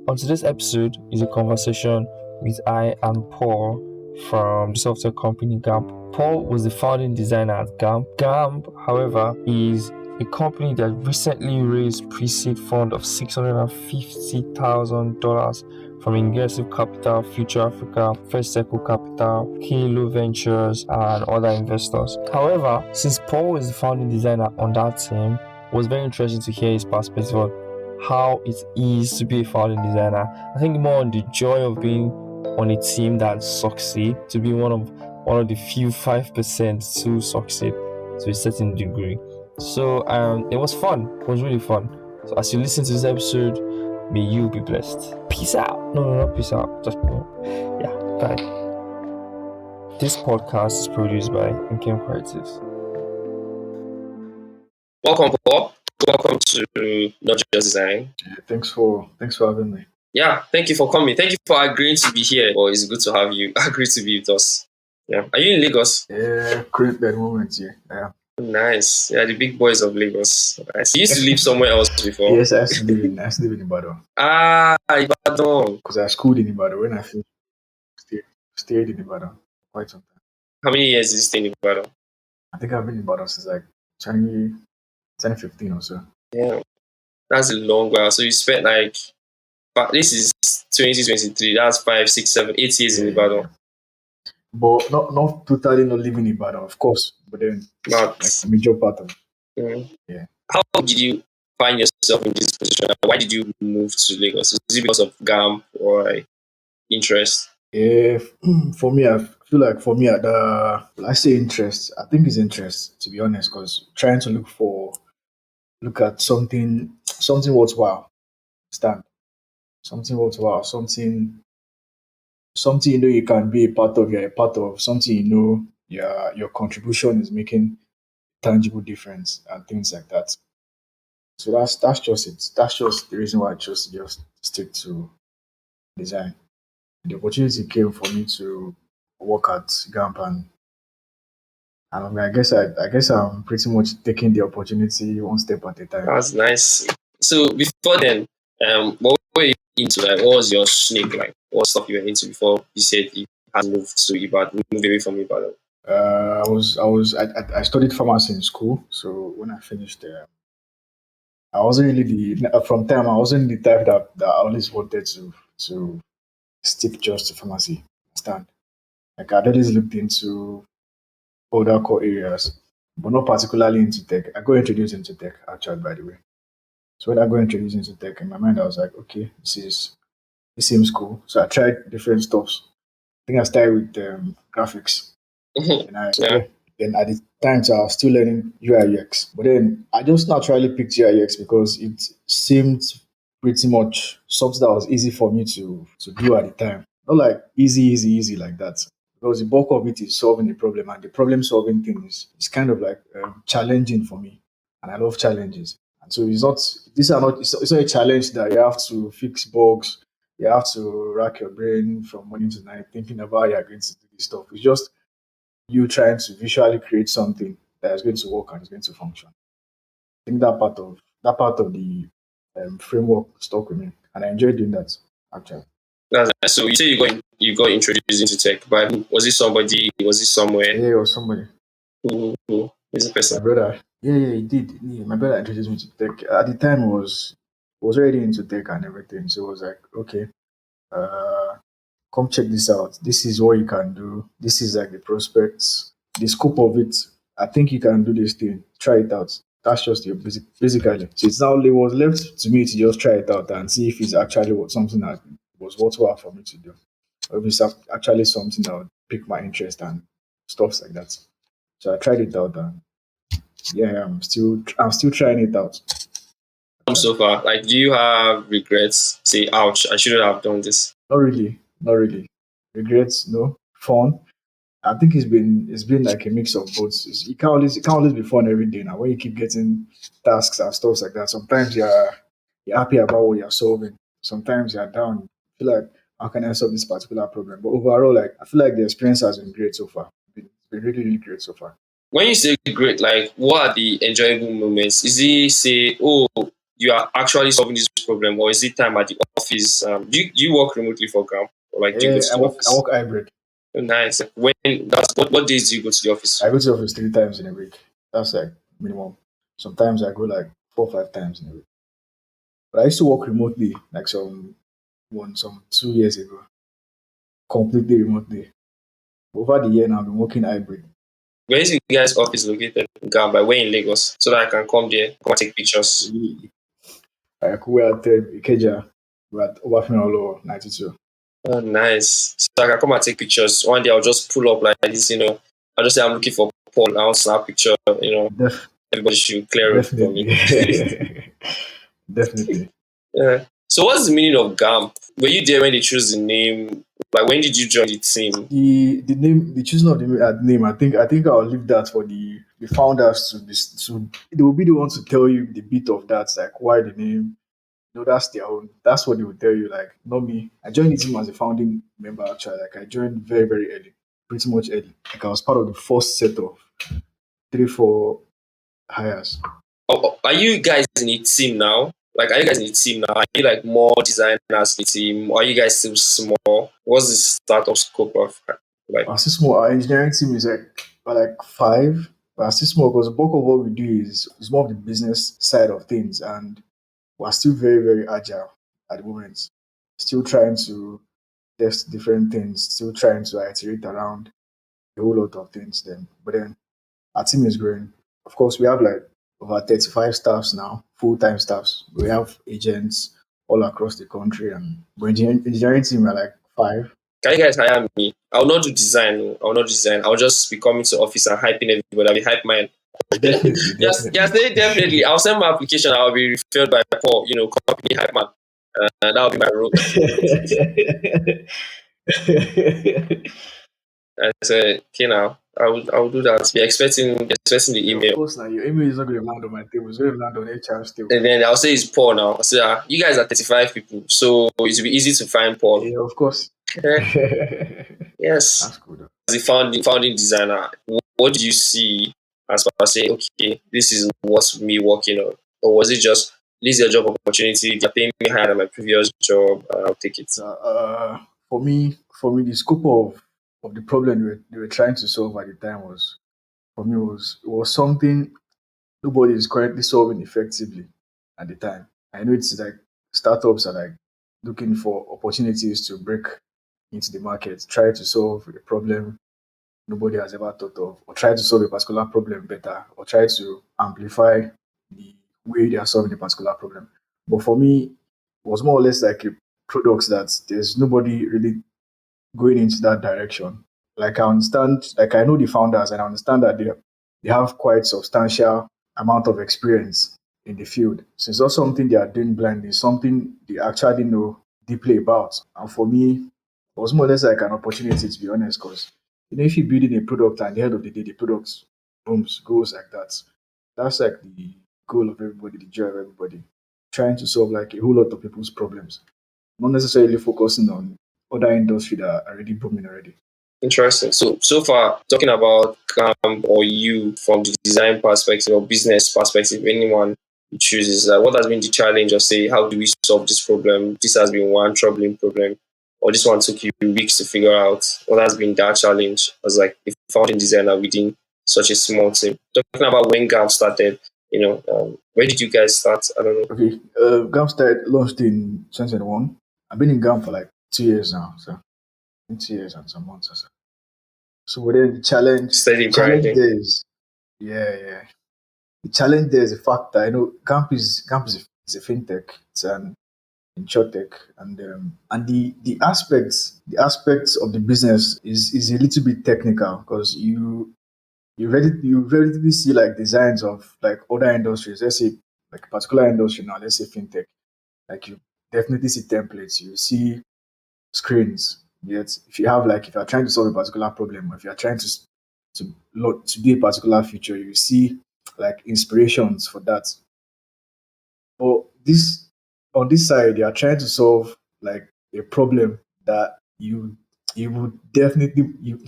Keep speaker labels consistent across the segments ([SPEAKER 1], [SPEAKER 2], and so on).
[SPEAKER 1] On today's episode is a conversation with I and Paul from the software company Gamp. Paul was the founding designer at Gamp. Gamp, however, is a company that recently raised pre-seed fund of $650,000 from Ingressive Capital, Future Africa, First Circle Capital, Kilo Ventures, and other investors. However, since Paul is the founding designer on that team, it was very interesting to hear his perspective on how it is to be a founding designer. I think more on the joy of being on a team that succeed, to be one of the few 5% to succeed to a certain degree. So it was fun. It was really fun. So as you listen to this episode, may you be blessed. Peace out. No, not peace out. Just bye. This podcast is produced by Gamp Creatives.
[SPEAKER 2] Welcome, Paul. Welcome to Not Just Design.
[SPEAKER 3] Thanks for having me.
[SPEAKER 2] Yeah, thank you for coming. Thank you for agreeing to be here. Well, it's good to have you agree to be with us. Yeah. Are you in Lagos?
[SPEAKER 3] Yeah, currently at the moment, yeah.
[SPEAKER 2] Nice. Yeah, the big boys of Lagos. Nice. You used to live somewhere else before?
[SPEAKER 3] Yes, I used to live in Ibadan.
[SPEAKER 2] Ibadan.
[SPEAKER 3] Because I schooled in Ibadan. When I finished, stayed in Ibadan for quite some time.
[SPEAKER 2] How many years did you stay in Ibadan?
[SPEAKER 3] I think I've been in Ibadan since like 2015 or so.
[SPEAKER 2] Yeah, that's a long while. So you spent but this is 2023. That's 5, 6, 7, 8 years in Ibadan.
[SPEAKER 3] Yeah. But not totally not living in Ibadan, of course. But then like a major part of it. Yeah.
[SPEAKER 2] How did you find yourself in this position? Why did you move to Lagos? Is it because of Gamp or interest?
[SPEAKER 3] Yeah, for me, I feel like I say interest. I think it's interest, to be honest, because trying to look at something worthwhile. Understand? Something worthwhile, something you know you can be a part of, you're a part of, something you know your contribution is making tangible difference and things like that. So that's just it. That's just the reason why I chose to just stick to design. The opportunity came for me to work at Gamp, and I mean, I guess I'm pretty much taking the opportunity one step at a time.
[SPEAKER 2] That's nice. So before then, what were you into? Like, what was your snake like? What stuff you were into before you said you had moved to Ibadan, moved away from Ibadan?
[SPEAKER 3] I studied pharmacy in school, so when I finished there, I wasn't really I wasn't the type that I always wanted to stick just to pharmacy. Understand? Like I'd always looked into other core areas, but not particularly into tech. I got introduced into tech actually, by the way. So when I got introduced into tech, in my mind I was like, okay, this seems cool. So I tried different stuffs. I think I started with graphics. And then at the time, so I was still learning UI UX. But then I just naturally picked UI UX because it seemed pretty much something that was easy for me to do at the time. Not like easy like that. Because the bulk of it is solving a problem, and the problem solving thing is kind of like challenging for me. And I love challenges. And so it's not a challenge that you have to fix bugs, you have to rack your brain from morning to night thinking about how you're going to do this stuff. It's just you trying to visually create something that is going to work and is going to function. I think that part of the framework stuck with me, and I enjoyed doing that actually.
[SPEAKER 2] That's nice. So you say you got introduced into tech, but was it somebody? Was it somewhere?
[SPEAKER 3] Yeah, it was somebody.
[SPEAKER 2] Who is the person?
[SPEAKER 3] My brother. Yeah, he did. Yeah, my brother introduced me to tech. At the time, was already into tech and everything. So it was like, okay, come check this out. This is what you can do. This is like the prospects, the scope of it. I think you can do this thing. Try it out. That's just your basically. So it's now it was left to me to just try it out and see if it's actually something that was worthwhile for me to do. Or if it's actually something that would pique my interest and stuff like that. So I tried it out, and yeah, I'm still trying it out.
[SPEAKER 2] So far, like, do you have regrets? Say, ouch, I shouldn't have done this.
[SPEAKER 3] Not really. Regrets, no. Fun. I think it's been like a mix of both. It can't always be fun every day now. When you keep getting tasks and stuff like that, sometimes you're happy about what you're solving. Sometimes you're down. You feel like, how can I solve this particular problem? But overall, like, I feel like the experience has been great so far. It's been really, really great so far.
[SPEAKER 2] When you say great, like, what are the enjoyable moments? Is it say, oh, you are actually solving this problem, or is it time at the office? Do you work remotely for Gamp, or like do you go to
[SPEAKER 3] I
[SPEAKER 2] the
[SPEAKER 3] work I
[SPEAKER 2] office?
[SPEAKER 3] work hybrid.
[SPEAKER 2] Oh, nice. When that's what days do you go to the office?
[SPEAKER 3] I go to the office 3 times in a week. That's like minimum. Sometimes I go like 4 or 5 times in a week. But I used to work remotely like some 2 years ago, completely remotely. Over the year now, I've been working hybrid.
[SPEAKER 2] Where is your guys' office located in Gamp? By where in Lagos, so that I can come there, come and take pictures.
[SPEAKER 3] Like we're at Ikeja, we're at Obafemi 92.
[SPEAKER 2] Oh, nice. So I can come and take pictures. One day I'll just pull up like this, I'll just say I'm looking for Paul. I'll snap picture.
[SPEAKER 3] Def-
[SPEAKER 2] Everybody should clear road for me.
[SPEAKER 3] definitely, definitely.
[SPEAKER 2] Yeah. So what's the meaning of GAMP? Were you there when they chose the name? Like when did you join the team?
[SPEAKER 3] The name, the choosing of the name. I think I'll leave that for the founders to they will be the ones to tell you the bit of that, like why the name. No, that's their own. That's what they will tell you. Like not me. I joined the team as a founding member. Actually, like I joined very very early, pretty much early. Like I was part of the first set of 3 4 hires.
[SPEAKER 2] Are you guys in a team now? Like, are you guys in a team now? Are you like more designers in the team? Or are you guys still small? What's the startup scope of like?
[SPEAKER 3] Our still small. Our engineering team is like we're like five. But our still small because the bulk of what we do is more of the business side of things, and we're still very very agile at the moment. Still trying to test different things. Still trying to iterate around a whole lot of things. But then our team is growing. Of course, we have like over 35 staffs now, full-time staffs. We have agents all across the country, and but engineering team are like five.
[SPEAKER 2] Can you guys hire me? I'll not do design. Oh. I'll not do design. I'll just be coming to office and hyping everybody. I'll be hype man.
[SPEAKER 3] Definitely,
[SPEAKER 2] Yes, yes,
[SPEAKER 3] definitely.
[SPEAKER 2] definitely. I'll send my application. I'll be referred by Paul. Company hype man. That'll be my role. I said, okay, now I will do that. Be expecting the
[SPEAKER 3] Yeah, of
[SPEAKER 2] email.
[SPEAKER 3] course, now your email is not going to land on my table. It's going to land on HR's table.
[SPEAKER 2] And then I'll say it's Paul now. I'll say, you guys are 35 people, so it will be easy to find Paul.
[SPEAKER 3] Yeah, of course.
[SPEAKER 2] Yes.
[SPEAKER 3] That's cool. Though.
[SPEAKER 2] As a founding designer, what do you see as far as say, okay, this is what's me working on? Or was it just, this is a job opportunity, they're paying me higher than my previous job, I'll take it?
[SPEAKER 3] For me, the scope of the problem they were trying to solve at the time was for me was something nobody is currently solving effectively at the time. I know it's like startups are like looking for opportunities to break into the market, try to solve a problem nobody has ever thought of, or try to solve a particular problem better, or try to amplify the way they are solving a particular problem. But for me, it was more or less like a product that there's nobody really going into that direction. Like I understand, like I know the founders and I understand that they have quite substantial amount of experience in the field. So it's not something they are doing blindly, it's something they actually know deeply about. And for me, it was more or less like an opportunity to be honest, because if you're building a product and at the end of the day the product booms goes like that, that's like the goal of everybody, the joy of everybody. Trying to solve like a whole lot of people's problems, not necessarily focusing on other industry that are already booming already.
[SPEAKER 2] Interesting. So far, talking about or you from the design perspective or business perspective, anyone you chooses, what has been the challenge of say, how do we solve this problem? This has been one troubling problem, or this one took you weeks to figure out. What has been that challenge as like a founding designer within such a small team? Talking about when Gamp started, where did you guys start? I don't know.
[SPEAKER 3] Okay, Gamp started launched in 2021. I've been in Gamp for like 2 years now, so 2 years and some months or so. So but then the
[SPEAKER 2] Steady
[SPEAKER 3] challenge
[SPEAKER 2] grinding.
[SPEAKER 3] there is yeah. The challenge there is the fact that I know Gamp is a fintech. It's an insurtech, and the aspects of the business is a little bit technical because you relatively see like designs of like other industries. Let's say like a particular industry now. Let's say fintech. Like you definitely see templates. You see screens. Yet if you are trying to solve a particular problem, or if you are trying to do a particular feature, you see like inspirations for that. But this on this side, you are trying to solve like a problem that you would definitely you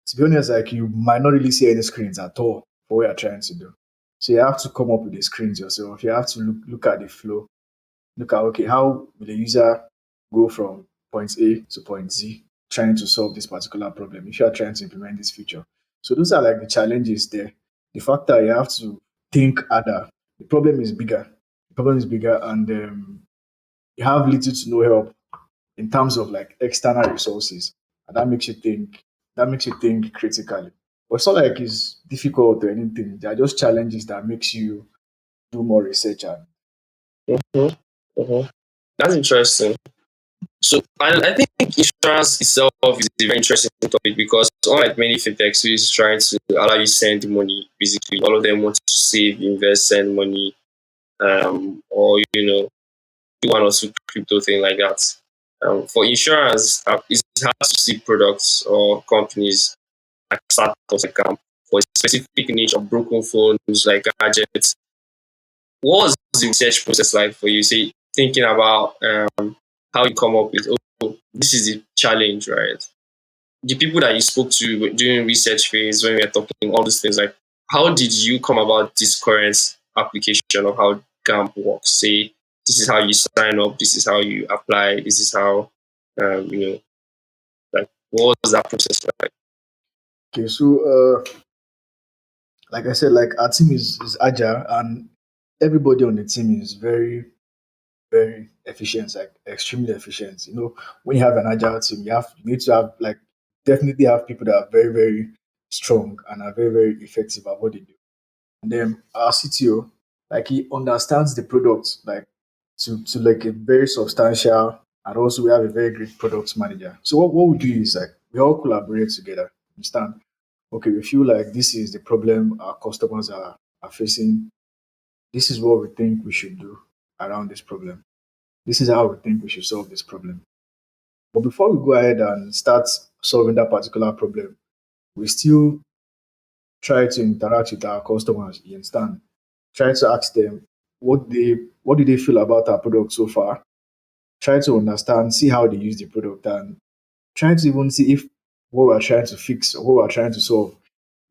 [SPEAKER 3] to be honest, like you might not really see any screens at all for what you're trying to do. So you have to come up with the screens yourself. You have to look at the flow. Look at, okay, how will the user go from point A to point Z trying to solve this particular problem if you are trying to implement this feature. So those are like the challenges there. The fact that you have to think harder. The problem is bigger. The problem is bigger, and you have little to no help in terms of like external resources, and that makes you think. That makes you think critically. But it's not like it's difficult or anything. They are just challenges that makes you do more research and
[SPEAKER 2] Mhm. Mhm. That's interesting. So, and I think insurance itself is a very interesting topic because unlike many fintechs who is trying to allow you send money, basically all of them want to save, invest, send money, or do one or two crypto thing like that. For insurance, it's hard to see products or companies like startups like Gamp for a specific niche of broken phones like gadgets. What was the research process like for you? Say thinking about how you come up with, oh, this is the challenge, right? The people that you spoke to during research phase when we were talking all these things, like how did you come about this current application of how Gamp works? Say this is how you sign up, this is how you apply, this is how um, you know, like what was that process like?
[SPEAKER 3] okay. So like I said, like our team is agile, and everybody on the team is very efficient, like extremely efficient. When you have an agile team, you need to have like definitely have people that are very strong and are very effective at what they do. And then our CTO, like he understands the product like to like a very substantial, and also we have a very great product manager. So what we do is like we all collaborate together. Understand? Okay, we feel like this is the problem our customers are facing. This is what we think we should do around this problem. This is how we think we should solve this problem. But before we go ahead and start solving that particular problem, we still try to interact with our customers. You understand? Try to ask them what do they feel about our product so far. Try to understand, see how they use the product, and try to even see if what we're trying to fix or what we're trying to solve,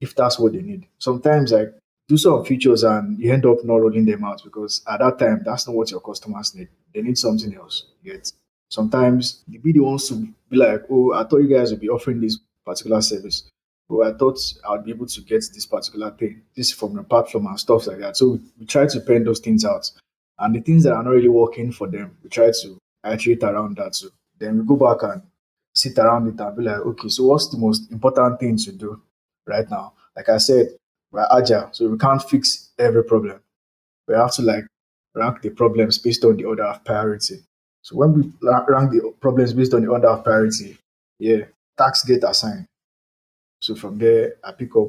[SPEAKER 3] if that's what they need. Sometimes like do some features and you end up not rolling them out because at that time that's not what your customers need. They need something else. Yet sometimes the BD wants to be like, oh, I thought you guys would be offering this particular service. Oh, I thought I'd be able to get this particular thing, this from your platform and stuff like that. So we try to pen those things out. And the things that are not really working for them, we try to iterate around that. So then we go back and sit around it and be like, okay, so what's the most important thing to do right now? Like I said, we're agile, so we can't fix every problem. We have to like rank the problems based on the order of priority. So when we rank the problems based on the order of priority, yeah, tasks get assigned. So from there, I pick up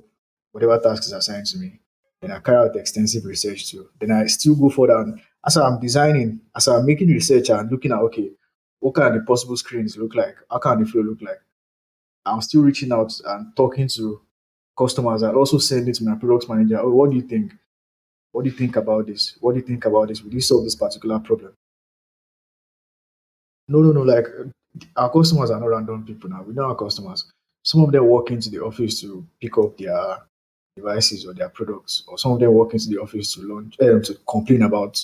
[SPEAKER 3] whatever task is assigned to me. Then I carry out extensive research too. Then I still go further and as I'm designing, as I'm making research and looking at okay, what can the possible screens look like? How can the flow look like? I'm still reaching out and talking to customers and also sending to my product manager. Oh, what do you think? What do you think about this? What do you think about this? Will you solve this particular problem? No, no, no. Like our customers are not random people now. We know our customers. Some of them walk into the office to pick up their devices or their products, or some of them walk into the office to launch to complain about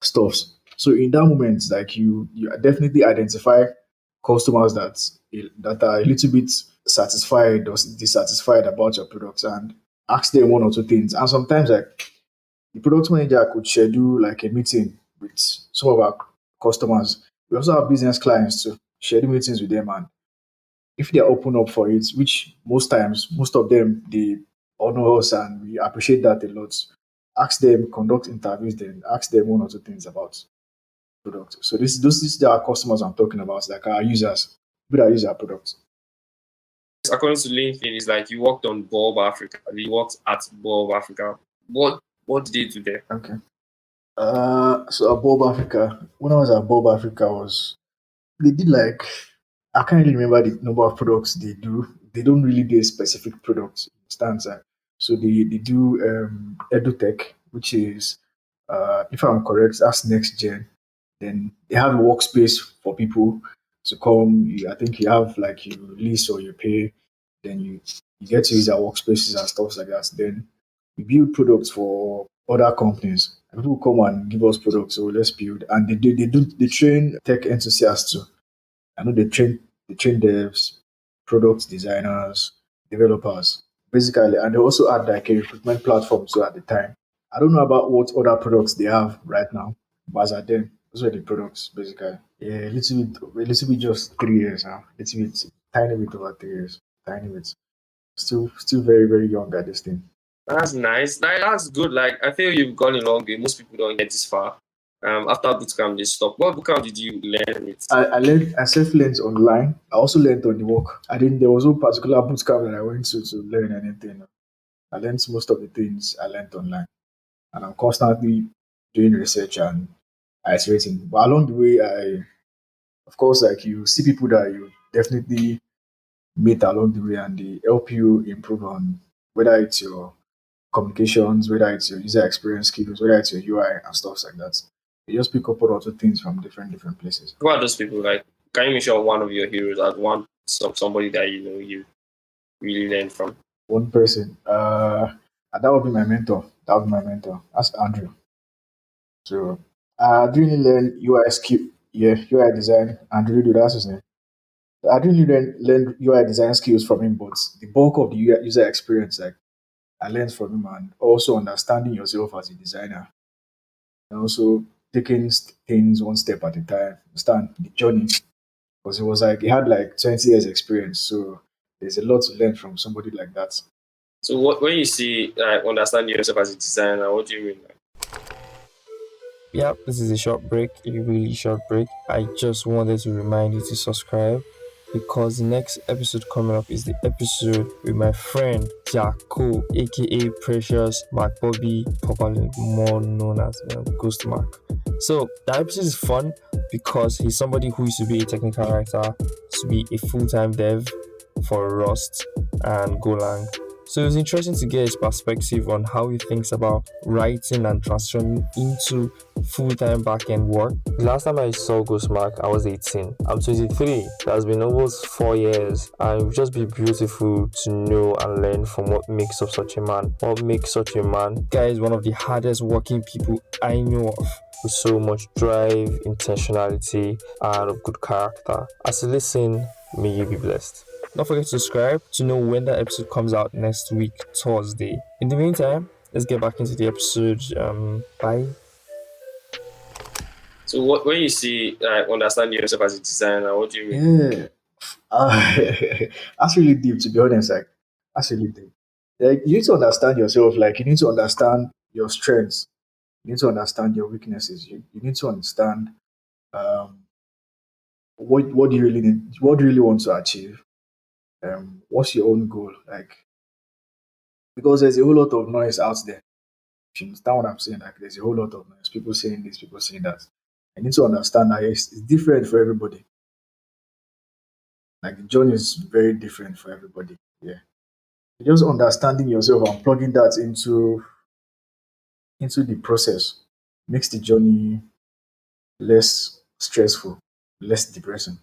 [SPEAKER 3] stuffs. So in that moment, like you definitely identify customers that are a little bit satisfied or dissatisfied about your products and ask them one or two things. And sometimes like the product manager could schedule like a meeting with some of our customers. We also have business clients to schedule meetings with them, and if they are open up for it, which most times, most of them, they honor us and we appreciate that a lot. Ask them, conduct interviews, then ask them one or two things about product. So these are our customers I'm talking about, like our users, people that use our products.
[SPEAKER 2] According to LinkedIn, it's like you worked on Bulb Africa. You worked at Bulb Africa. What did they do there?
[SPEAKER 3] Okay. So at Bob Africa, when I was at Bob Africa, was they did like I can't really remember the number of products they do. They don't really do a specific product stanza. So they do edutech, which is if I'm correct, that's next gen. Then they have a workspace for people to come. I think you have like you lease or you pay, then you get to use their workspaces and stuff like that. Then we build products for other companies. And people come and give us products, so let's build. And they train tech enthusiasts too. I know they train devs, product designers, developers, basically, and they also had like a recruitment platform too at the time. I don't know about what other products they have right now, but as at then, those were the products basically. Yeah, a little bit just 3 years now. Little bit, tiny bit over 3 years, tiny bit. Still very very young at this thing.
[SPEAKER 2] That's nice. That's good. Like I feel you've gone a long way. Most people don't get this far. After bootcamp, they stop. What bootcamp did you learn with?
[SPEAKER 3] I self learned online. I also learned on the work. I didn't there was no particular bootcamp that I went to learn anything. I learned most of the things I learned online. And I'm constantly doing research and iterating. But along the way of course like you see people that you definitely meet along the way and they help you improve on whether it's your communications, whether it's your user experience skills, whether it's your UI and stuff like that. You just pick up one or two things from different places.
[SPEAKER 2] Who are those people? Like, can you mention one of your heroes as somebody that you know you really learned from?
[SPEAKER 3] One person, that would be my mentor. That would be my mentor. That's Andrew. So I didn't learn UI skill, yeah, UI design. Andrew, that's his name. I didn't learn UI design skills from him, but the bulk of the user experience, like I learned from him, and also understanding yourself as a designer, and also taking things one step at a time. Understand the journey, because it was like he had like 20 years experience, so there's a lot to learn from somebody like that.
[SPEAKER 2] So, when you see understanding yourself as a designer, what do you mean?
[SPEAKER 1] Yeah, this is a short break, a really short break. I just wanted to remind you to subscribe because the next episode coming up is the episode with my friend Jaco, aka Precious Mark Bobby, popularly more known as Ghost Mark. So that episode is fun because he's somebody who used to be a technical writer, to be a full-time dev for Rust and Golang. So it was interesting to get his perspective on how he thinks about writing and transitioning into full-time back-end work. The last time I saw Ghostmark, I was 18. I'm 23. It has been almost 4 years, and it would just be beautiful to know and learn from what makes up such a man. What makes such a man? Guy is one of the hardest working people I know of, with so much drive, intentionality, and a good character. As you listen, may you be blessed. Don't forget to subscribe to know when that episode comes out next week, Thursday. In the meantime, let's get back into the episode. Bye.
[SPEAKER 2] So, when you see understanding yourself as a designer, what do you mean?
[SPEAKER 3] Yeah, uh, that's really deep. To be honest, like that's really deep. Like you need to understand yourself. Like you need to understand your strengths. You need to understand your weaknesses. You need to understand um, what do you really need, what do you really want to achieve. What's your own goal? Like because there's a whole lot of noise out there. If you understand what I'm saying, like there's a whole lot of noise. People saying this, people saying that. I need to understand that it's different for everybody. Like the journey is very different for everybody. Yeah. Just understanding yourself and plugging that into the process makes the journey less stressful, less depressing.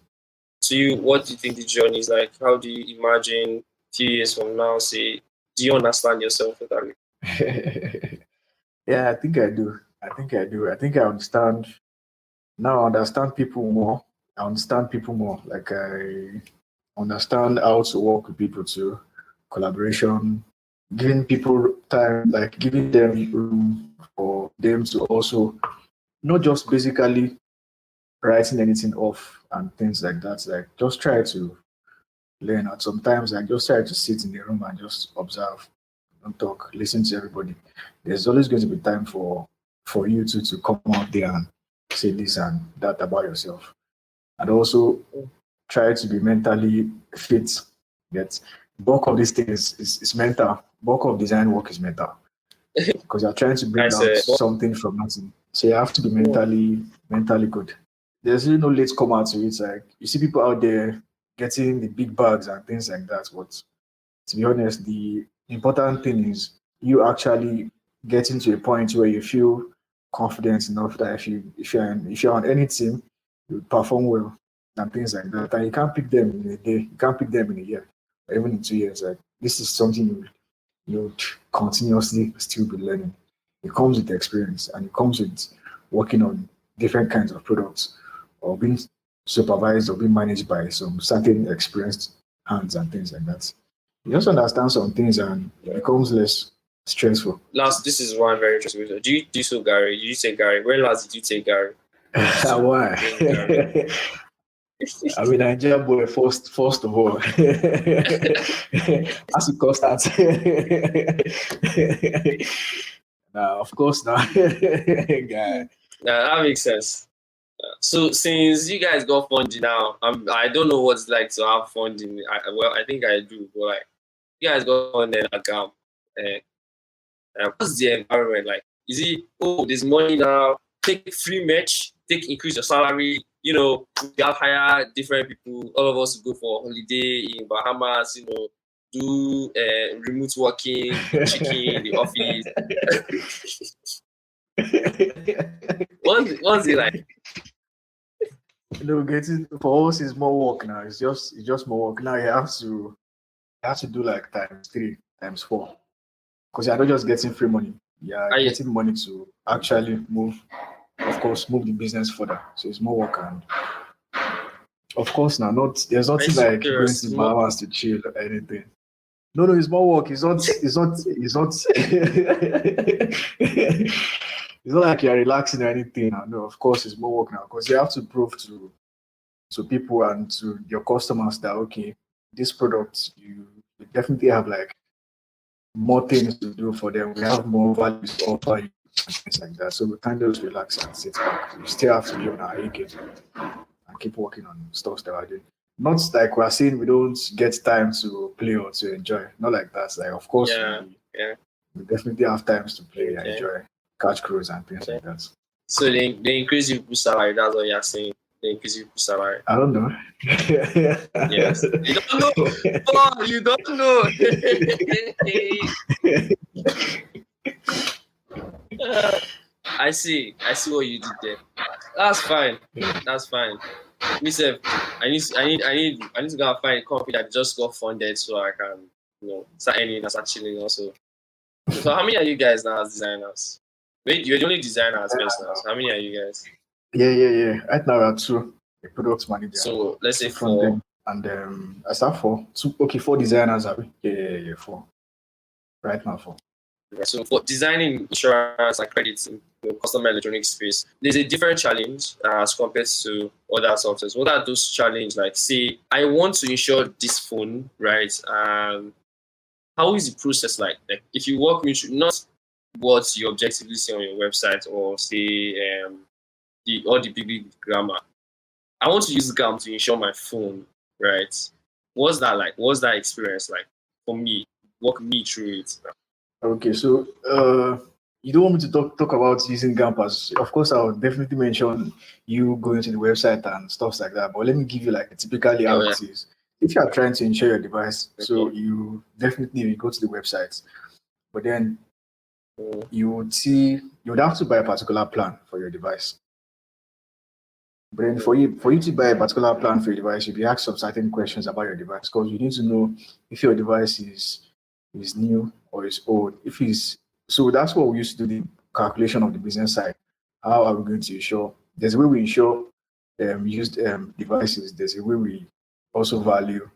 [SPEAKER 2] To you, what do you think the journey is like? How do you imagine few years from now? Say, do you understand yourself totally?
[SPEAKER 3] Yeah, I think I do. I think I do. I think I understand now. I understand people more. I understand people more. Like I understand how to work with people too, collaboration, giving people time, like giving them room for them to also not just basically writing anything off and things like that. Like just try to learn. And sometimes like just try to sit in the room and just observe, don't talk, listen to everybody. There's always going to be time for you to come out there and say this and that about yourself. And also try to be mentally fit. Get bulk of these things is mental. Bulk of design work is mental because you're trying to
[SPEAKER 2] I
[SPEAKER 3] bring out
[SPEAKER 2] said,
[SPEAKER 3] something from nothing. So you have to be mentally good. There's really no late come out to it. Like you see people out there getting the big bags and things like that. But to be honest, the important thing is you actually getting to a point where you feel confident enough that if you're on any team, you perform well and things like that. And you can't pick them in a day, you can't pick them in a year, or even in 2 years. Like this is something you'd continuously still be learning. It comes with experience, and it comes with working on different kinds of products, or being supervised or being managed by some certain experienced hands and things like that. You just understand some things, and it becomes less stressful.
[SPEAKER 2] Last, this is one very interesting question. Do you so Gary? Did you say Gary? When last did you take Gary?
[SPEAKER 3] Why? I mean, Nigeria boy, first of all, as it cost that. Now, of course, now, guy.
[SPEAKER 2] That makes sense. So since you guys got funding now, I don't know what it's like to have funding. I think I do, but like you guys got funding at Gamp. What's the environment like? Is it there's money now? Take free merch, increase your salary. You know, we have hire different people. All of us go for holiday in Bahamas. You know, do remote working, chicken in the office. What's it like?
[SPEAKER 3] Getting for us is more work now. It's just more work now. You have to do like ×3, ×4, because you're not just getting free money. You're getting money to actually move the business further. So it's more work, and of course now there's nothing like going to Bahamas to chill or anything. No, it's more work. It's not it's not like you're relaxing or anything. No, of course it's more work now, because you have to prove to people and to your customers that okay, this product you definitely have like more things to do for them. We have more value to offer you and things like that. So we can't just relax and sit back. We still have to be on our A game and keep working on stuff that we're doing. Not like we're saying we don't get time to play or to enjoy. Not like that. Like of course we definitely have times to play and enjoy, catch crews and things like that.
[SPEAKER 2] So they increase your salary, that's what you're saying. They increase your salary.
[SPEAKER 3] I don't know.
[SPEAKER 2] Yes. You don't know. Oh, you don't know. I see what you did there. That's fine. Myself, I need to go and find a company that just got funded so I can, start earning and start chilling also. So how many are you guys now as designers? Wait, you're the only designer as best now. So how many are you guys?
[SPEAKER 3] Yeah. Right now we're 2, a product manager.
[SPEAKER 2] So let's say 4.
[SPEAKER 3] And I start 4. 2, okay, 4 designers are we? Yeah, 4. Right now 4.
[SPEAKER 2] So for designing insurance and credits in the customer electronics space, there's a different challenge as compared to other softwares. What are those challenges? Like, say, I want to insure this phone, right? How is the process like? Like, if you walk me through, not what you objectively see on your website or say all the big grammar. I want to use Gamp to insure my phone, right? What's that like? What's that experience like for me? Walk me through it.
[SPEAKER 3] Okay, so you don't want me to talk about using Gamp as, of course, I'll definitely mention you going to the website and stuff like that. But let me give you like typically how it is. If you are trying to insure your device, so you definitely go to the website, but then you would have to buy a particular plan for your device. But then for you to buy a particular plan for your device, you'll be asked some certain questions about your device, because you need to know if your device is new or is old. So that's what we used to do, the calculation of the business side. How are we going to insure? There's a way we insure used devices. There's a way we also value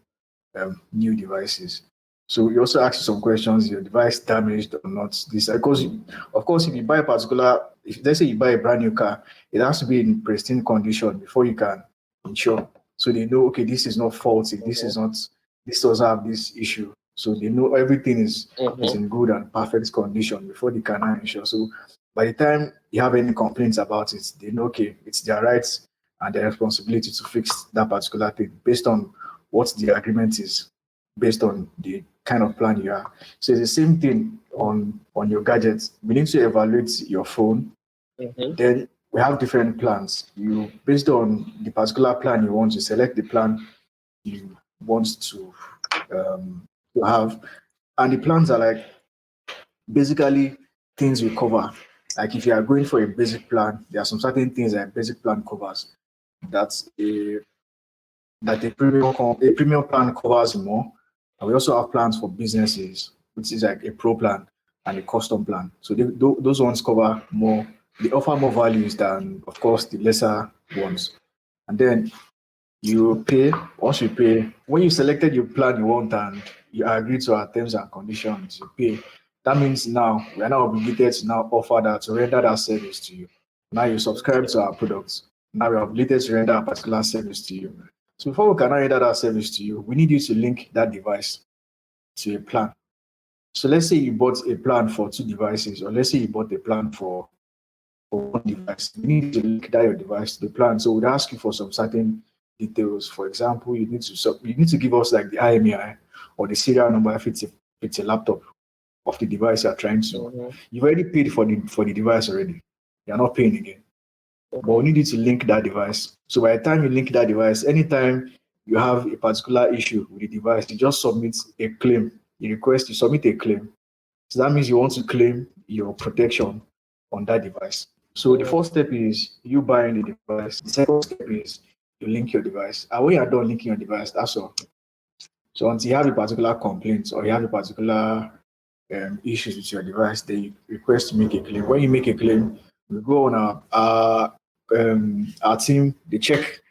[SPEAKER 3] new devices. So we also ask you some questions: is your device damaged or not? This, because of course, if you buy let's say you buy a brand new car, it has to be in pristine condition before you can insure. So they know, okay, this is not faulty. This doesn't have this issue. So they know everything is in good and perfect condition before they can insure. So by the time you have any complaints about it, they know, okay, it's their rights and their responsibility to fix that particular thing based on what the agreement is, based on the kind of plan you have. So it's the same thing on your gadgets. We need to evaluate your phone. Then we have different plans. You, based on the particular plan you want, to select the plan you want to have, and the plans are like basically things we cover. Like if you are going for a basic plan, there are some certain things that a basic plan covers that a premium plan covers more. And we also have plans for businesses which is like a pro plan and a custom plan. So those ones cover more. They offer more values than, of course, the lesser ones. And then you pay. Once you pay, when you selected your plan you want and you agree to our terms and conditions, you pay. That means now we are now obligated to now offer that, to render that service to you. Now you subscribe to our products. Now we are obligated to render a particular service to you. So before we can now render that service to you, we need you to link that device to a plan. So let's say you bought a plan for 2 devices, or let's say you bought a plan for one device. You need to link that your device to the plan. So we'd ask you for some certain details. For example, you need to give us like the IMEI or the serial number if it's a laptop of the device you're trying to. You've already paid for the device already. You're not paying again. But we need you to link that device. So by the time you link that device, anytime you have a particular issue with the device, you just submit a claim. You submit a claim. So that means you want to claim your protection on that device. So the first step is you buying the device. The second step is you link your device. And when you're done linking your device, that's all. So until you have a particular complaint or you have a particular issues with your device, then you request to make a claim. When you make a claim, we go on our team, they check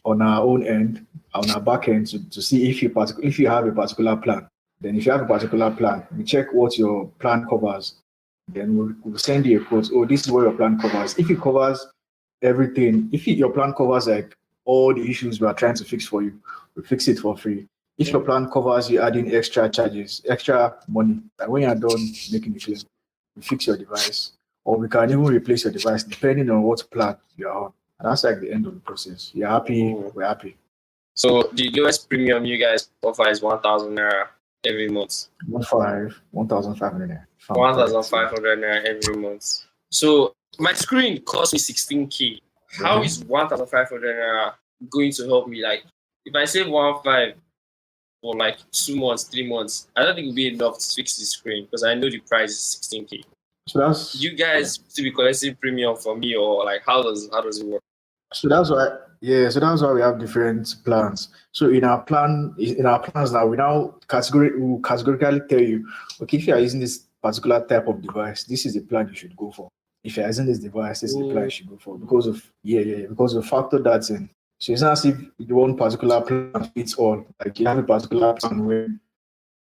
[SPEAKER 3] on our own end, on our back end to see if you have a particular plan. Then if you have a particular plan, we check what your plan covers. Then we'll send you a quote. Oh, this is what your plan covers. If it covers everything, your plan covers like all the issues we are trying to fix for you, we fix it for free. If your plan covers you adding extra charges, extra money, and when you're done making the claim, we fix your device, or we can even replace your device depending on what plan you're on. And that's like the end of the process. You're happy, we're happy.
[SPEAKER 2] So the lowest premium you guys offer is 1,000 naira every month.
[SPEAKER 3] 1,500 naira.
[SPEAKER 2] 1,500 naira every month. So my screen cost me 16K. How is 1,500 naira going to help me? Like, if I save 1,500 for like 2 months, 3 months, I don't think it'll be enough to fix the screen because I know the price is 16K.
[SPEAKER 3] So that's
[SPEAKER 2] you guys to be collecting premium for me, or like how does it work?
[SPEAKER 3] So that's why, we have different plans. So in our plans now, we categorically tell you, okay, if you are using this particular type of device, this is the plan you should go for. If you're using this device, this is the plan you should go for because of because of the factor that's in. So it's not as if the one particular plan fits all. Like you have a particular plan where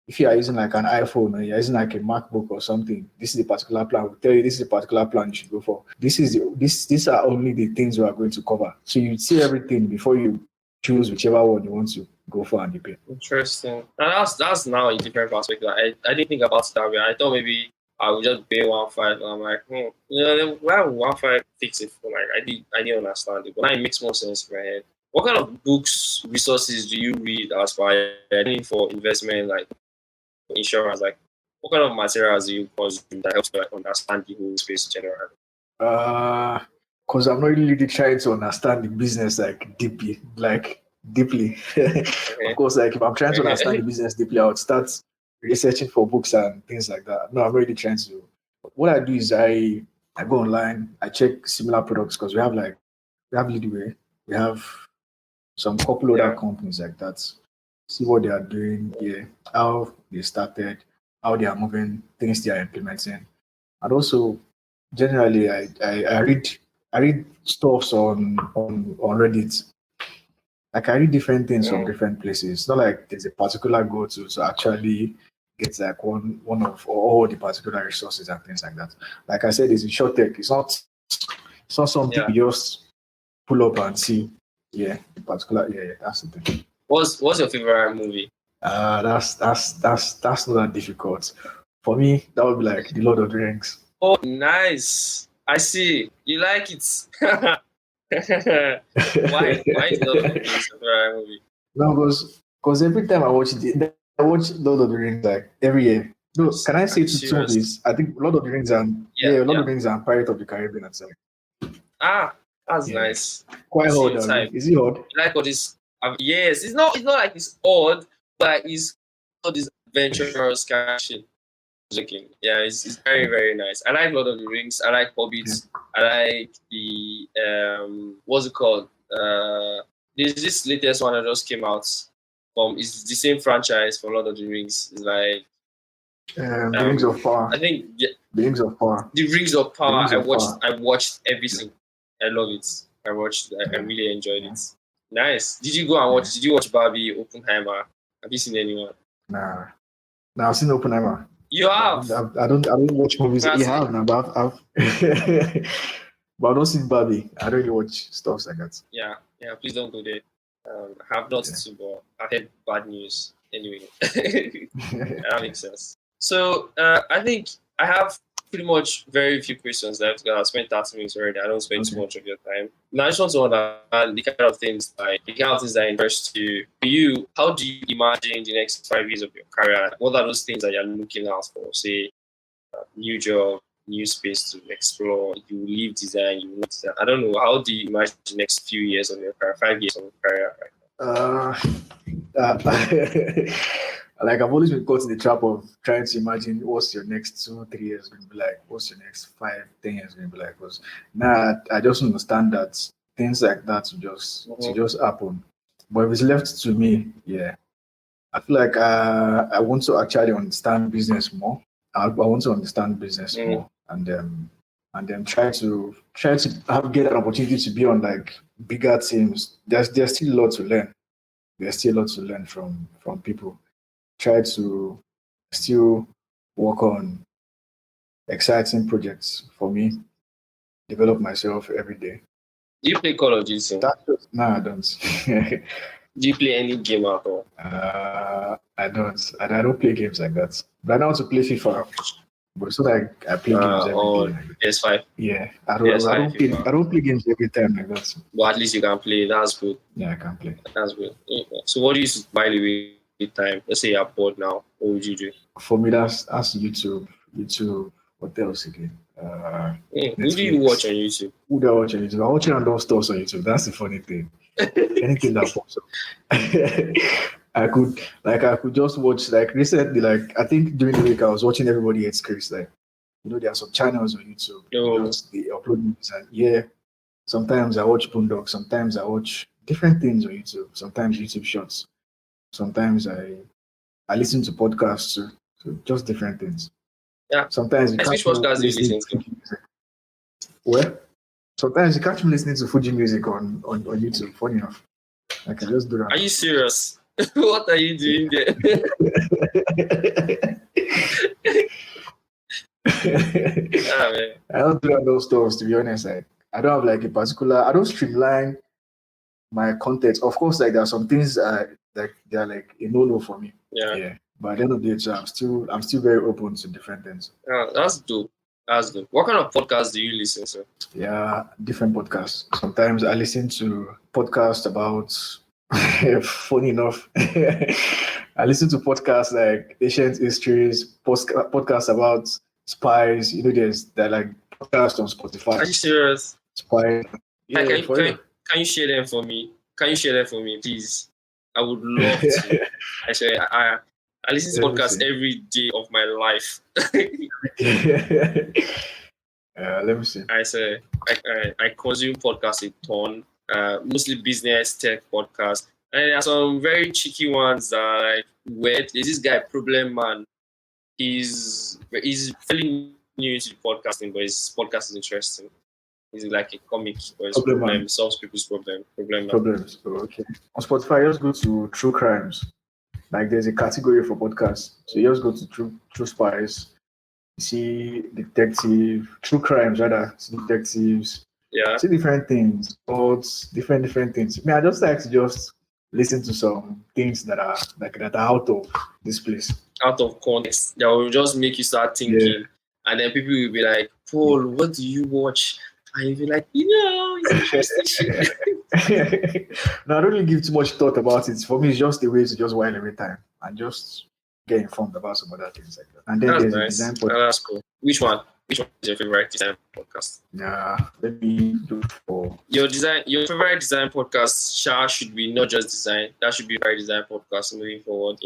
[SPEAKER 3] if you are using like an iPhone or you're using like a MacBook or something, this is the particular plan. We'll tell you this is the particular plan you should go for. These are only the things we are going to cover. So you see everything before you choose whichever one you want to go for and you pay.
[SPEAKER 2] Interesting. Now that's now a different perspective. I didn't think about it that way. I thought maybe I would just pay 1,500. I'm like, why would 1,500 fix it for? Like I didn't understand it, but now it makes more sense in my head. What kind of books, resources do you read as far as for investment, like insurance? Like, what kind of materials do you consume that helps you like understand the whole space generally?
[SPEAKER 3] Because I'm not really trying to understand the business like deeply. Okay. Of course, like if I'm trying to understand the business deeply, I would start researching for books and things like that. No, I'm really trying to. What I do is I go online, I check similar products because we have Leadway, we have some couple other companies like that. See what they are doing here, how they started, how they are moving, things they are implementing, and also generally I read stuffs on Reddit. Like I read different things from different places. It's not like there's a particular go-to actually get like one of all the particular resources and things like that. Like I said, it's in short tech. It's not something you just pull up and see. Yeah, in particular. Yeah, that's the thing.
[SPEAKER 2] What's your favorite movie?
[SPEAKER 3] That's not that difficult. For me, that would be like The Lord of the Rings.
[SPEAKER 2] Oh, nice. I see. You like it. Why is Lord of the Rings your favorite movie?
[SPEAKER 3] No, because every time I watch Lord of the Rings like every year. No, can I say two of these? I think Lord of the Rings and Lord of the Rings and Pirate of the Caribbean and stuff.
[SPEAKER 2] That's nice.
[SPEAKER 3] Quite odd. Is it odd?
[SPEAKER 2] You like all this? Yes, it's not like it's odd, but it's all this adventurous kind of shit. Yeah, it's very, very nice. I like Lord of the Rings. I like Hobbits. I like the what's it called? There's this latest one that just came out. It's the same franchise for Lord of the Rings. It's like
[SPEAKER 3] The Rings of Power.
[SPEAKER 2] I think
[SPEAKER 3] The Rings of Power.
[SPEAKER 2] the Rings of
[SPEAKER 3] The
[SPEAKER 2] Power.
[SPEAKER 3] Rings of Power.
[SPEAKER 2] I watched everything. I love it. I watched. I
[SPEAKER 3] Yeah.
[SPEAKER 2] really enjoyed
[SPEAKER 3] Yeah.
[SPEAKER 2] it. Nice. Did you go and watch?
[SPEAKER 3] Yeah.
[SPEAKER 2] Did you watch Barbie, Oppenheimer? Have you seen anyone?
[SPEAKER 3] Nah. I've seen Oppenheimer.
[SPEAKER 2] You have.
[SPEAKER 3] I don't watch movies.
[SPEAKER 2] That's
[SPEAKER 3] Yeah, I have now, but I've but I've not seen Barbie. I don't really watch stuff like that.
[SPEAKER 2] Yeah. Please don't go there. I have not
[SPEAKER 3] Yeah.
[SPEAKER 2] too, but I've heard bad news. Anyway, that makes sense. So I think I have pretty much very few questions left because I've spent 30 minutes already. I don't spend too
[SPEAKER 3] Okay.
[SPEAKER 2] much of your time. Now I just want to understand the kind of things that interest you. For you, how do you imagine the next 5 years of your career? What are those things that you're looking out for? Say, new job, new space to explore. You leave design, you leave design. I don't know. How do you imagine the next few years of your career, 5 years of your career?
[SPEAKER 3] Like I've always been caught in the trap of trying to imagine what's your next 2, 3 years going to be like, what's your next 5, 10 years going to be like. Because now I just understand that things like that to just happen. But if it's left to me, yeah, I feel like I want to actually understand business more. I want to understand business more, and then try to get an opportunity to be on like bigger teams. There's still a lot to learn. There's still a lot to learn from people. Try to still work on exciting projects for me. Develop myself every day.
[SPEAKER 2] Do you play Call of Duty?
[SPEAKER 3] No, I don't.
[SPEAKER 2] Do you play any game at all?
[SPEAKER 3] I don't. I don't play games like that. But I know how to play FIFA. But it's not like I play games every
[SPEAKER 2] Or
[SPEAKER 3] day.
[SPEAKER 2] PS5?
[SPEAKER 3] Yeah,
[SPEAKER 2] PS5,
[SPEAKER 3] I don't play games every time like that.
[SPEAKER 2] But at least you can play. That's good.
[SPEAKER 3] Yeah, I can play.
[SPEAKER 2] That's good. So what do you buy the time? Let's say you're bored now. What would you do?
[SPEAKER 3] For me, that's YouTube. What else again?
[SPEAKER 2] Who do you watch on YouTube?
[SPEAKER 3] Who do I watch on YouTube? I watch random stores on YouTube. That's the funny thing. Anything that pops up. I could just watch like recently, like I think during the week I was watching Everybody Hates Chris. Like, there are some channels on YouTube. They upload movies and yeah. Sometimes I watch Boondock, sometimes I watch different things on YouTube, sometimes YouTube shorts. Sometimes I listen to podcasts too. So just different things.
[SPEAKER 2] Yeah.
[SPEAKER 3] Sometimes
[SPEAKER 2] which podcast do you listen to?
[SPEAKER 3] Well, sometimes you catch me listening to Fuji music on YouTube. Funny enough, I can just do that.
[SPEAKER 2] Are you serious? What are you doing there?
[SPEAKER 3] I don't do those stuff, to be honest. I don't have like a particular. I don't streamline my content. Of course, like there are some things like they're like a no for me.
[SPEAKER 2] Yeah.
[SPEAKER 3] But at the end of the day, so I'm still very open to different things.
[SPEAKER 2] That's dope. That's good. What kind of podcasts do you listen to?
[SPEAKER 3] Yeah, different podcasts. Sometimes I listen to podcasts about. Funny enough, I listen to podcasts like ancient histories, podcasts about spies. They're like podcasts on Spotify.
[SPEAKER 2] Are you serious?
[SPEAKER 3] Spies. Yeah,
[SPEAKER 2] can you share them for me? Can you share them for me, please? I would love to. Actually, I listen to podcasts every day of my life.
[SPEAKER 3] Let me see.
[SPEAKER 2] I consume podcasts a ton. Mostly business tech podcasts, and there are some very cheeky ones that are like weird. There's this guy, Problem Man. He's fairly new to podcasting, but his podcast is interesting. He's like a comic, but his problem solves people's problems.
[SPEAKER 3] Oh, okay. On Spotify, you just go to True Crimes. Like there's a category for podcasts, so you just go to True Spies. You see detective, true crimes rather, detectives.
[SPEAKER 2] Yeah.
[SPEAKER 3] See different things, thoughts, different things. I just like to just listen to some things that are out of this place.
[SPEAKER 2] Out of context. That will just make you start thinking. Yeah. And then people will be like, Paul, what do you watch? And you'll be like, it's interesting.
[SPEAKER 3] No, I don't really give too much thought about it. For me, it's just the way to just while every time and just get informed about some other things like that. And then there's a design podcast.
[SPEAKER 2] That's cool. Which one is your favorite design podcast?
[SPEAKER 3] Yeah, let me look for
[SPEAKER 2] your favorite design podcast should be not just design. That should be a very design podcast moving forward,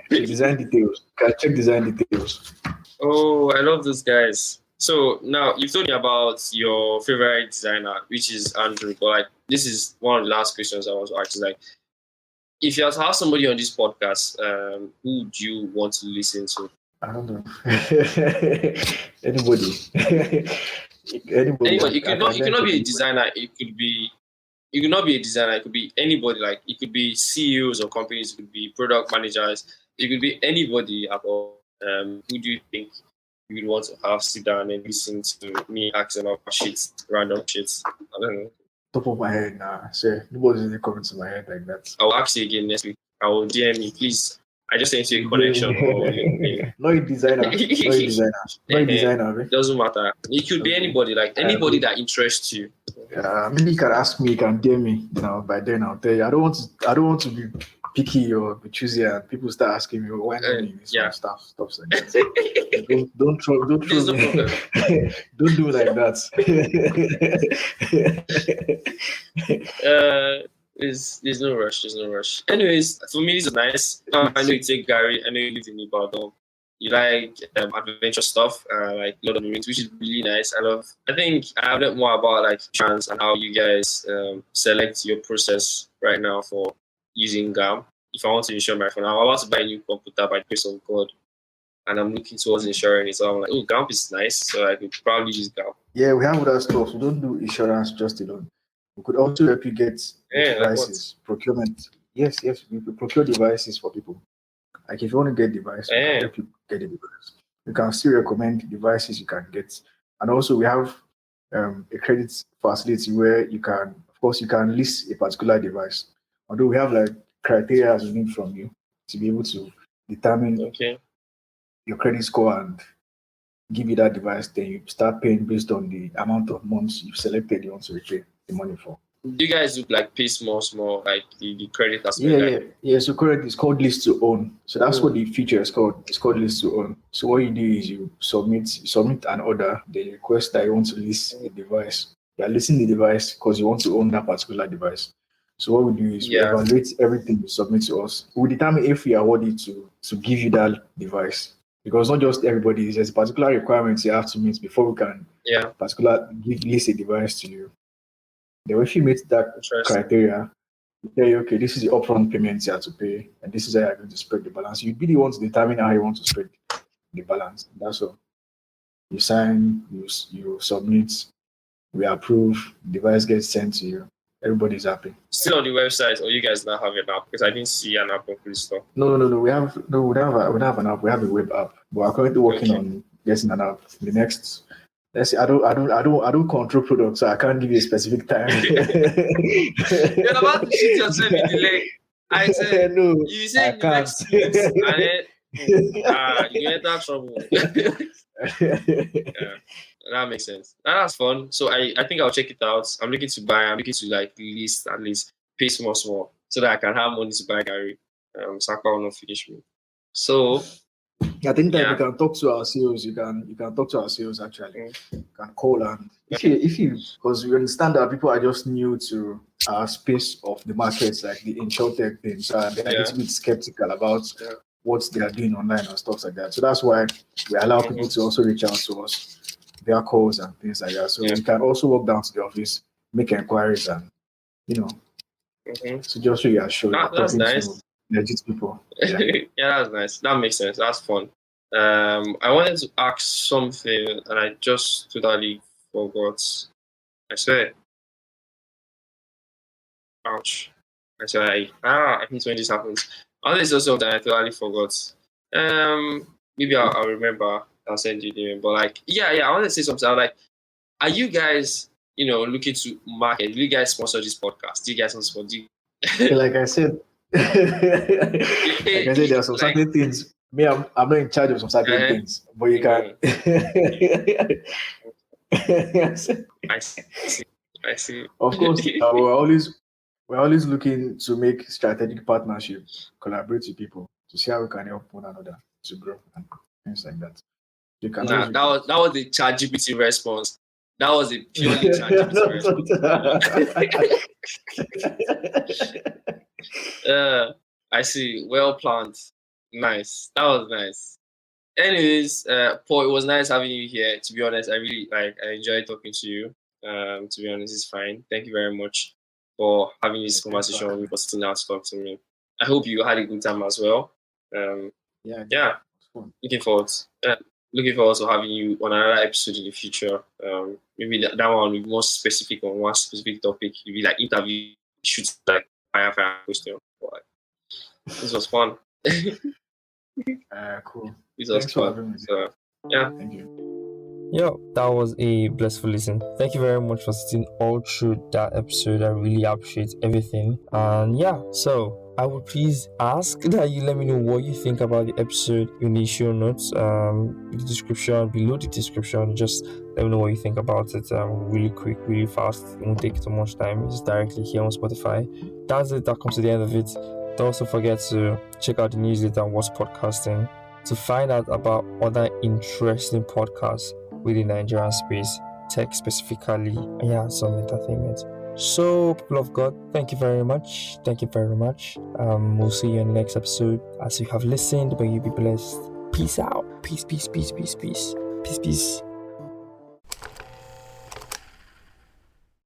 [SPEAKER 3] Design details. Can check design details.
[SPEAKER 2] Oh, I love those guys. So now you've told me about your favorite designer, which is Andrew, but this is one of the last questions I was asked. If you have to have somebody on this podcast, who would you want to listen to?
[SPEAKER 3] I don't know. Anybody. Anybody.
[SPEAKER 2] Anybody. You
[SPEAKER 3] I
[SPEAKER 2] could not.
[SPEAKER 3] can
[SPEAKER 2] You
[SPEAKER 3] learn
[SPEAKER 2] cannot
[SPEAKER 3] from
[SPEAKER 2] be a
[SPEAKER 3] anybody.
[SPEAKER 2] designer. It could be. You could not be a designer. It could be anybody. Like it could be CEOs of companies. It could be product managers. It could be anybody at all. Who do you think you would want to have sit down and listen to me asking about shit, random shit? I don't know.
[SPEAKER 3] Top of my head, nah. Say nobody's really coming to my head like that.
[SPEAKER 2] I will ask you again next week. I will DM you, please. I just sent you a connection or LinkedIn.
[SPEAKER 3] Yeah. Not a designer. Not a designer. Not a designer, man.
[SPEAKER 2] Doesn't matter. It could be
[SPEAKER 3] Okay.
[SPEAKER 2] anybody, like
[SPEAKER 3] I
[SPEAKER 2] anybody
[SPEAKER 3] agree.
[SPEAKER 2] that interests you.
[SPEAKER 3] Maybe you can ask me, you can dare me. By then I'll tell you. I don't want to be picky or be choosy, and people start asking me, why not me? This
[SPEAKER 2] Yeah.
[SPEAKER 3] one stuff like that. Don't
[SPEAKER 2] There's
[SPEAKER 3] throw
[SPEAKER 2] no
[SPEAKER 3] me.
[SPEAKER 2] problem.
[SPEAKER 3] Don't do like that.
[SPEAKER 2] There's no rush. There's no rush. Anyways, for me, it's nice. I know you take Gary. I know you live in Ibadan. You like adventure stuff, like Lord of the Rings, which is really nice. I think I have learned more about like trans and how you guys select your process right now for using Gamp. If I want to insure my phone, I'm about to buy a new computer by the grace of God, and I'm looking towards insuring it. So I'm like, oh, Gamp is nice, so I could probably use Gamp.
[SPEAKER 3] Yeah, we have other stuff. We don't do insurance just alone. We could also help you get
[SPEAKER 2] Yeah, like what?
[SPEAKER 3] devices, procurement. Yes, we procure devices for people. Like if you want to get device, we can
[SPEAKER 2] Yeah.
[SPEAKER 3] help you get a device. We can still recommend devices you can get. And also we have a credit facility where you can, of course, you can list a particular device. Although we have like criteria we need from you to be able to determine
[SPEAKER 2] Okay.
[SPEAKER 3] your credit score and give you that device, then you start paying based on the amount of months you've selected you want to repay the money for.
[SPEAKER 2] Do you guys do like pay small, like the credit
[SPEAKER 3] Yeah,
[SPEAKER 2] aspect? Like,
[SPEAKER 3] yeah. So correct. It's called list to own. So that's what the feature is called. It's called list to own. So what you do is you submit an order. They request that you want to list a device. You are listing the device because you want to own that particular device. So what we do is we
[SPEAKER 2] yeah.
[SPEAKER 3] evaluate everything you submit to us. We determine if we are worthy to give you that device. Because not just everybody, there's particular requirements you have to meet before we can
[SPEAKER 2] Yeah.
[SPEAKER 3] list a device to you. Then if you meet that
[SPEAKER 2] Interesting.
[SPEAKER 3] criteria, you say, okay, this is the upfront payment you have to pay, and this is how you're going to spread the balance. You'd be the one to determine how you want to spread the balance. That's all. You sign, you submit, we approve, device gets sent to you. Everybody's happy.
[SPEAKER 2] Still on the website, or you guys now have an app? Because I didn't see an app on Play Store.
[SPEAKER 3] No. We don't have an app. We have a web app. But we're currently working on getting an app. The next, let's see. I don't control products, so I can't give you a specific time.
[SPEAKER 2] You're about to shoot yourself in the leg. I said,
[SPEAKER 3] No,
[SPEAKER 2] you
[SPEAKER 3] I
[SPEAKER 2] said the
[SPEAKER 3] can't.
[SPEAKER 2] next 2 weeks, and then you enter trouble. Yeah, that makes sense. That's fun. So I think I'll check it out. I'm looking to like list at least pay small so that I can have money to buy Gary. Saka will not finish me. So
[SPEAKER 3] I think that
[SPEAKER 2] yeah.
[SPEAKER 3] you can talk to our sales. You can talk to our sales actually. You can call and if you because we understand that people are just new to our space of the markets, like the insurtech thing, so they're a little bit skeptical about what they are doing online and stuff like that. So that's why we allow people to also reach out to us via calls and things like that. So we can also walk down to the office, make inquiries, and so just so you are sure you're
[SPEAKER 2] That's
[SPEAKER 3] talking
[SPEAKER 2] nice.
[SPEAKER 3] to legit people. Yeah.
[SPEAKER 2] Yeah, that's nice. That makes sense. That's fun. I wanted to ask something and I just totally forgot. I swear. Ouch. I swear I hate when this happens. I wanted to say something I totally forgot. Maybe I'll remember. I'll send you the name. But like, yeah, I wanted to say something. I'm like, are you guys, looking to market? Do you guys sponsor this podcast? Do you guys sponsor?
[SPEAKER 3] Like I said, there are some certain things. Me, I'm not in charge of some certain things, but you can.
[SPEAKER 2] I see.
[SPEAKER 3] Of course, we're always looking to make strategic partnership, collaborate with people to see how we can help one another to grow and things like that. You can
[SPEAKER 2] that was the ChatGPT response. That was a purely ChatGPT response. I see. Well planned. Nice. That was nice. Anyways, Paul, it was nice having you here. To be honest, I really I enjoyed talking to you. To be honest, it's fine. Thank you very much for having this conversation with me, for sitting down to talk to me. I hope you had a good time as well. Yeah.
[SPEAKER 3] fun.
[SPEAKER 2] Looking forward. Looking forward to having you on another episode in the future. Maybe that one will be more specific on one specific topic. It'll be like interview, shoot like fire question. But this was fun.
[SPEAKER 3] Cool.
[SPEAKER 2] This was
[SPEAKER 3] Thanks for
[SPEAKER 2] fun.
[SPEAKER 3] having me.
[SPEAKER 2] So yeah.
[SPEAKER 3] Thank you.
[SPEAKER 1] Yo, that was a blissful listen. Thank you very much for sitting all through that episode. I really appreciate everything. And yeah, so I would please ask that you let me know what you think about the episode in the show notes, the description, below the description. Just let me know what you think about it. Really quick, really fast. It won't take too much time. It's directly here on Spotify. That's it. That comes to the end of it. Don't also forget to check out the newsletter on What's Podcasting to find out about other interesting podcasts within the Nigerian space, tech specifically, and yeah, some entertainment. So, people of God, thank you very much. Thank you very much. We'll see you in the next episode. As you have listened, may you be blessed. Peace out. Peace, peace, peace, peace, peace. Peace, peace.